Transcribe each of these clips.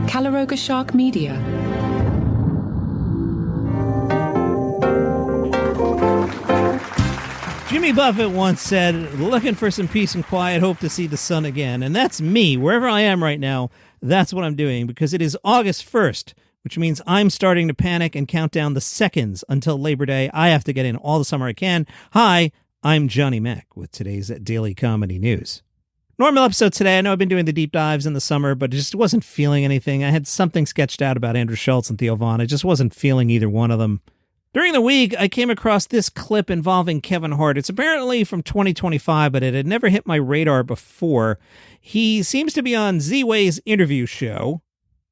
Calaroga Shark Media. Jimmy Buffett once said, looking for some peace and quiet, hope to see the sun again. And that's me. Wherever I am right now, that's what I'm doing, because it is August 1st, which means I'm starting to panic and count down the seconds until Labor Day. I have to get in all the summer I can. Hi, I'm Johnny Mac with today's Daily Comedy News. Normal episode today. I know I've been doing the deep dives in the summer, but just wasn't feeling anything. I had something sketched out about Andrew Schulz and Theo Vaughn. I just wasn't feeling either one of them. During the week, I came across this clip involving Kevin Hart. It's apparently from 2025, but it had never hit my radar before. He seems to be on Ziwe's interview show,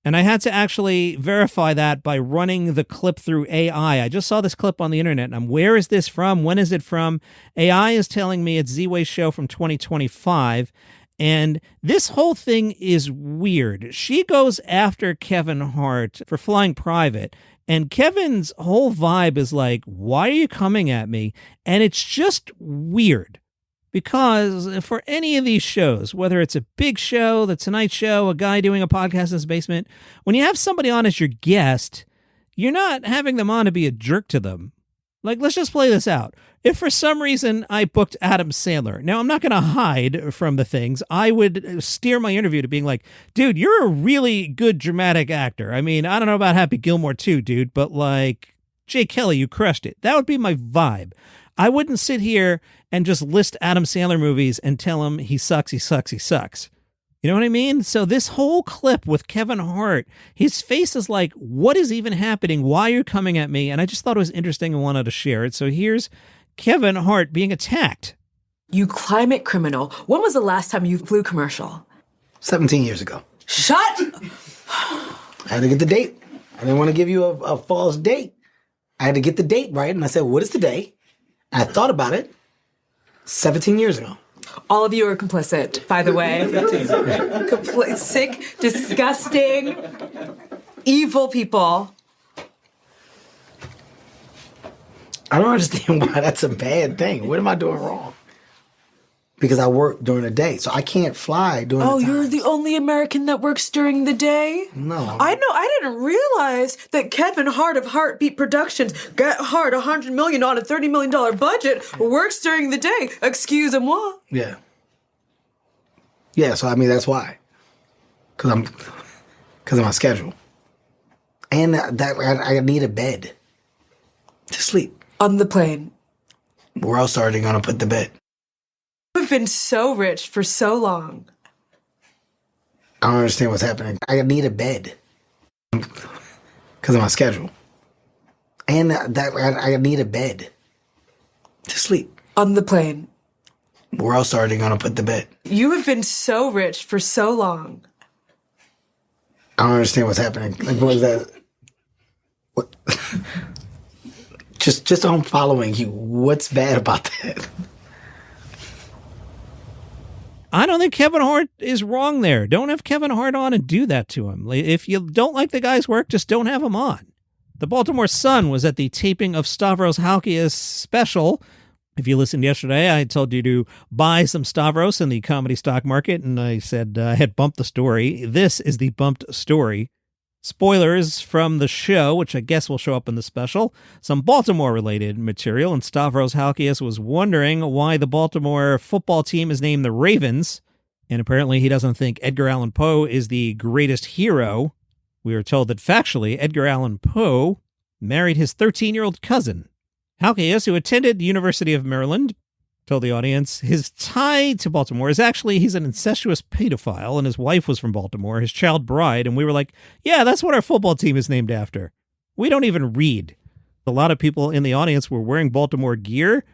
and I had to actually verify that by running the clip through AI. I just saw this clip on the internet, and where is this from? When is it from? AI is telling me it's Ziwe's show from 2025, and this whole thing is weird. She goes after Kevin Hart for flying private, and Kevin's whole vibe is like, why are you coming at me? And it's just weird. Because for any of these shows, whether it's a big show, The Tonight Show, a guy doing a podcast in his basement, when you have somebody on as your guest, you're not having them on to be a jerk to them. Like, let's just play this out. If for some reason I booked Adam Sandler, now I'm not going to hide from the things. I would steer my interview to being like, dude, you're a really good dramatic actor. I mean, I don't know about Happy Gilmore too, dude, but like, Jay Kelly, you crushed it. That would be my vibe. I wouldn't sit here and just list Adam Sandler movies and tell him he sucks, he sucks, he sucks. You know what I mean? So this whole clip with Kevin Hart, his face is like, what is even happening? Why are you coming at me? And I just thought it was interesting and wanted to share it. So here's Kevin Hart being attacked. You climate criminal. When was the last time you flew commercial? 17 years ago. Shut! I had to get the date. I didn't want to give you a false date. I had to get the date right. And I said, what is the day? And I thought about it 17 years ago. All of you are complicit, by the way. Sick, disgusting, evil people. I don't understand why that's a bad thing. What am I doing wrong? Because I work during the day, so I can't fly during the time. Oh, you're the only American that works during the day? No. I know. I didn't realize that Kevin Hart of Heartbeat Productions, Get Hart, $100 million on a $30 million budget, works during the day. Excusez-moi. Yeah. Yeah, so I mean, that's why. Because of my schedule. And I need a bed to sleep. On the plane. Where else are they going to put the bed? We've been so rich for so long. I don't understand what's happening. I need a bed because of my schedule. And I need a bed to sleep. On the plane. Where else are they going to put the bed? You have been so rich for so long. I don't understand what's happening. Like, what is that? What? Just so I'm following you. What's bad about that? I don't think Kevin Hart is wrong there. Don't have Kevin Hart on and do that to him. If you don't like the guy's work, just don't have him on. The Baltimore Sun was at the taping of Stavros Halkias' special. If you listened yesterday, I told you to buy some Stavros in the comedy stock market, and I said I had bumped the story. This is the bumped story. Spoilers from the show, which I guess will show up in the special. Some Baltimore-related material, and Stavros Halkias was wondering why the Baltimore football team is named the Ravens, and apparently he doesn't think Edgar Allan Poe is the greatest hero. We were told that factually, Edgar Allan Poe married his 13-year-old cousin. Halkias, who attended the University of Maryland, told the audience his tie to Baltimore is actually he's an incestuous pedophile, and his wife was from Baltimore, his child bride, and we were like, yeah, that's what our football team is named after. We don't even read. A lot of people in the audience were wearing Baltimore gear.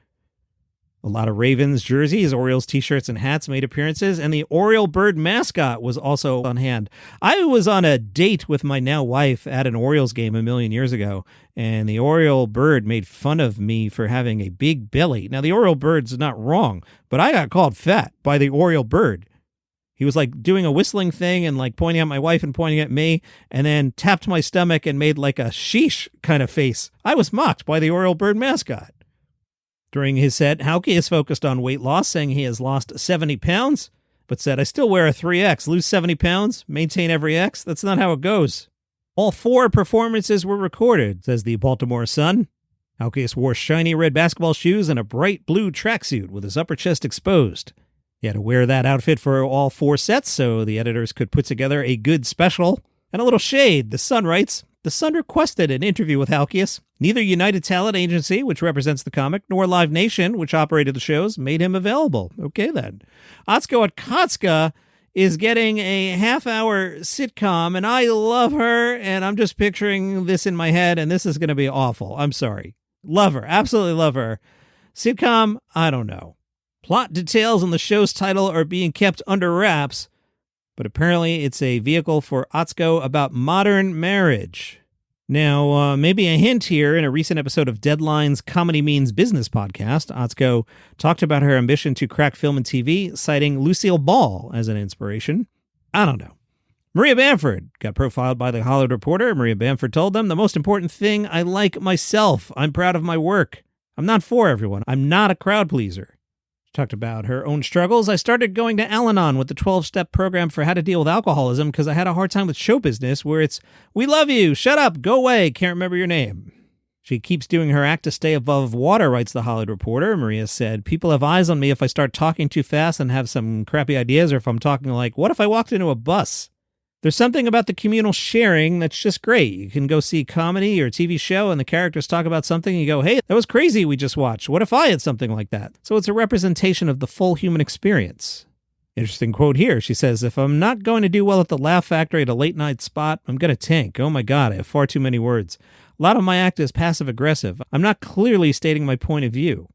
A lot of Ravens jerseys, Orioles t-shirts, and hats made appearances, and the Oriole bird mascot was also on hand. I was on a date with my now wife at an Orioles game a million years ago, and the Oriole bird made fun of me for having a big belly. Now, the Oriole bird's not wrong, but I got called fat by the Oriole bird. He was like doing a whistling thing and like pointing at my wife and pointing at me, and then tapped my stomach and made like a sheesh kind of face. I was mocked by the Oriole bird mascot. During his set, Halkias focused on weight loss, saying he has lost 70 pounds. but said, I still wear a 3X, lose 70 pounds, maintain every X. That's not how it goes. All 4 performances were recorded, says the Baltimore Sun. Halkias wore shiny red basketball shoes and a bright blue tracksuit with his upper chest exposed. He had to wear that outfit for all 4 sets so the editors could put together a good special. And a little shade, the Sun writes, the Sun requested an interview with Halkias. Neither United Talent Agency, which represents the comic, nor Live Nation, which operated the shows, made him available. Okay, then. Atsuko Okatsuka is getting a half-hour sitcom, and I love her, and I'm just picturing this in my head, and this is going to be awful. I'm sorry. Love her. Absolutely love her. Sitcom, I don't know. Plot details on the show's title are being kept under wraps, but apparently it's a vehicle for Atsuko about modern marriage. Now, maybe a hint here, in a recent episode of Deadline's Comedy Means Business podcast, Atsuko talked about her ambition to crack film and TV, citing Lucille Ball as an inspiration. I don't know. Maria Bamford got profiled by The Hollywood Reporter. Maria Bamford told them, the most important thing, I like myself. I'm proud of my work. I'm not for everyone. I'm not a crowd pleaser. Talked about her own struggles. I started going to Al-Anon with the 12-step program for how to deal with alcoholism because I had a hard time with show business where it's, we love you, shut up, go away, can't remember your name. She keeps doing her act to stay above water, writes The Hollywood Reporter. Maria said, people have eyes on me if I start talking too fast and have some crappy ideas, or if I'm talking like, what if I walked into a bus? There's something about the communal sharing that's just great. You can go see a comedy or a TV show and the characters talk about something and you go, hey, that was crazy we just watched. What if I had something like that? So it's a representation of the full human experience. Interesting quote here. She says, if I'm not going to do well at the Laugh Factory at a late night spot, I'm going to tank. Oh my God, I have far too many words. A lot of my act is passive aggressive. I'm not clearly stating my point of view.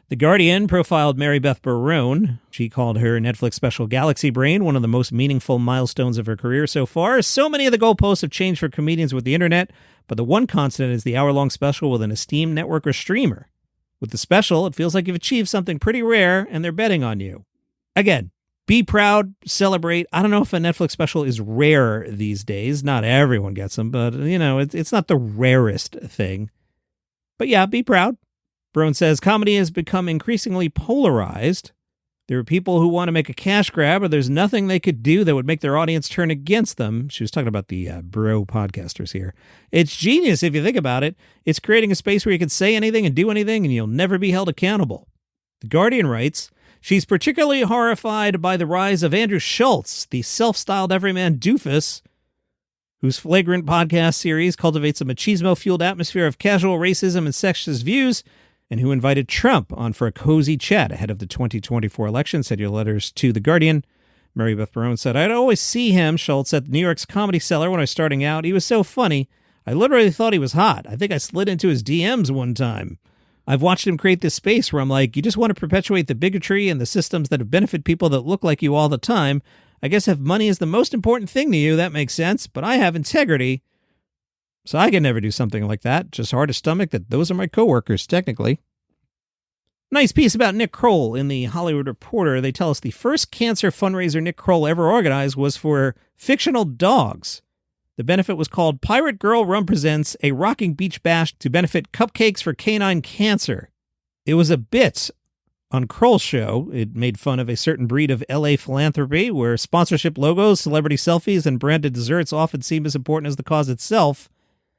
The Guardian profiled Mary Beth Barone. She called her Netflix special Galaxy Brain one of the most meaningful milestones of her career so far. So many of the goalposts have changed for comedians with the internet, but the one constant is the hour-long special with an esteemed network or streamer. With the special, it feels like you've achieved something pretty rare, and they're betting on you. Again, be proud, celebrate. I don't know if a Netflix special is rare these days. Not everyone gets them, but, it's not the rarest thing. But yeah, be proud. Barone says, comedy has become increasingly polarized. There are people who want to make a cash grab, or there's nothing they could do that would make their audience turn against them. She was talking about the bro podcasters here. It's genius if you think about it. It's creating a space where you can say anything and do anything, and you'll never be held accountable. The Guardian writes, she's particularly horrified by the rise of Andrew Schulz, the self-styled everyman doofus, whose flagrant podcast series cultivates a machismo-fueled atmosphere of casual racism and sexist views, and who invited Trump on for a cozy chat ahead of the 2024 election, said your letters to The Guardian. Mary Beth Barone said, I'd always see him, Schulz, at New York's Comedy Cellar when I was starting out. He was so funny. I literally thought he was hot. I think I slid into his DMs one time. I've watched him create this space where I'm like, you just want to perpetuate the bigotry and the systems that benefit people that look like you all the time. I guess if money is the most important thing to you, that makes sense, but I have integrity. So I can never do something like that. Just hard to stomach that those are my coworkers, technically. Nice piece about Nick Kroll in The Hollywood Reporter. They tell us the first cancer fundraiser Nick Kroll ever organized was for fictional dogs. The benefit was called Pirate Girl Rum Presents a Rocking Beach Bash to benefit cupcakes for canine cancer. It was a bit on Kroll's show. It made fun of a certain breed of LA philanthropy where sponsorship logos, celebrity selfies, and branded desserts often seem as important as the cause itself.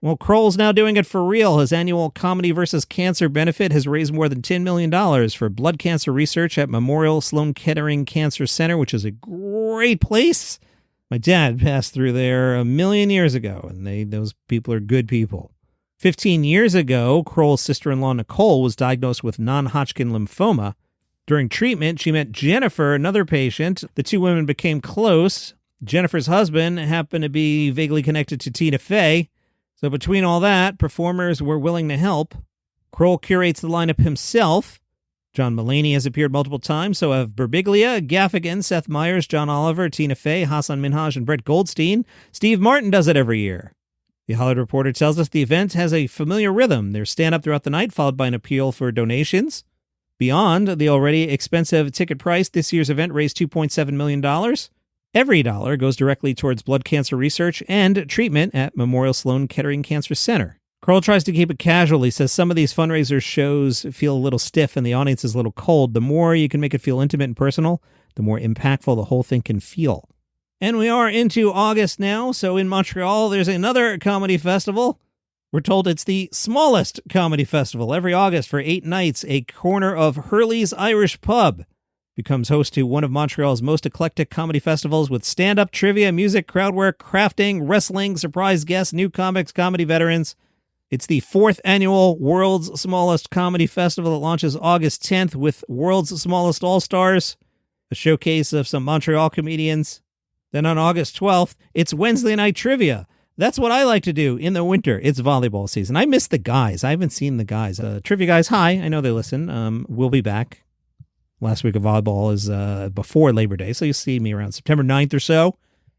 Well, Kroll's now doing it for real. His annual Comedy versus Cancer benefit has raised more than $10 million for blood cancer research at Memorial Sloan Kettering Cancer Center, which is a great place. My dad passed through there 1 million years ago, and those people are good people. 15 years ago, Kroll's sister-in-law Nicole was diagnosed with non-Hodgkin lymphoma. During treatment, she met Jennifer, another patient. The two women became close. Jennifer's husband happened to be vaguely connected to Tina Fey. So between all that, performers were willing to help. Kroll curates the lineup himself. John Mulaney has appeared multiple times, so have Birbiglia, Gaffigan, Seth Meyers, John Oliver, Tina Fey, Hassan Minhaj, and Brett Goldstein. Steve Martin does it every year. The Hollywood Reporter tells us the event has a familiar rhythm. There's stand-up throughout the night, followed by an appeal for donations. Beyond the already expensive ticket price, this year's event raised $2.7 million. Every dollar goes directly towards blood cancer research and treatment at Memorial Sloan Kettering Cancer Center. Kroll tries to keep it casual. He says some of these fundraiser shows feel a little stiff and the audience is a little cold. The more you can make it feel intimate and personal, the more impactful the whole thing can feel. And we are into August now, so in Montreal, there's another comedy festival. We're told it's the smallest comedy festival. Every August for 8 nights, a corner of Hurley's Irish Pub becomes host to one of Montreal's most eclectic comedy festivals with stand-up, trivia, music, crowd work, crafting, wrestling, surprise guests, new comics, comedy veterans. It's the 4th annual World's Smallest Comedy Festival that launches August 10th with World's Smallest All-Stars, a showcase of some Montreal comedians. Then on August 12th, it's Wednesday night trivia. That's what I like to do in the winter. It's volleyball season. I miss the guys. I haven't seen the guys. Trivia guys, hi. I know they listen. We'll be back. Last week of volleyball is before Labor Day, so you'll see me around September 9th or so.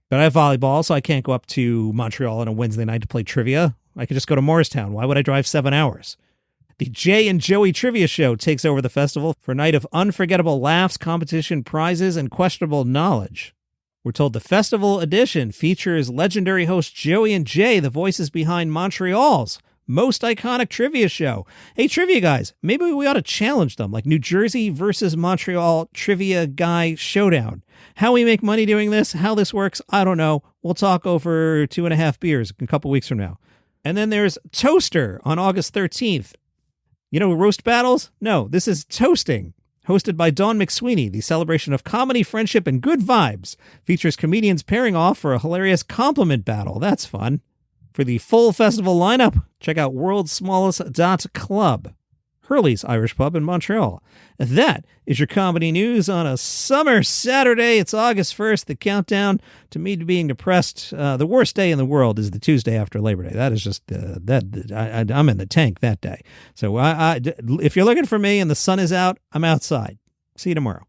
But I have volleyball, so I can't go up to Montreal on a Wednesday night to play trivia. I could just go to Morristown. Why would I drive 7 hours? The Jay and Joey Trivia Show takes over the festival for a night of unforgettable laughs, competition, prizes, and questionable knowledge. We're told the festival edition features legendary host Joey and Jay, the voices behind Montreal's most iconic trivia show. Hey, trivia guys, maybe we ought to challenge them, like New Jersey versus Montreal Trivia Guy Showdown. How we make money doing this, how this works, I don't know. We'll talk over 2.5 beers a couple weeks from now. And then there's Toaster on August 13th. You know, roast battles? No, this is Toasting. Hosted by Dawn McSweeney, the celebration of comedy, friendship, and good vibes features comedians pairing off for a hilarious compliment battle. That's fun. For the full festival lineup, check out worldsmallest.club, Hurley's Irish Pub in Montreal. That is your comedy news on a summer Saturday. It's August 1st. The countdown to me being depressed. The worst day in the world is the Tuesday after Labor Day. That is just I'm in the tank that day. So if you're looking for me and the sun is out, I'm outside. See you tomorrow.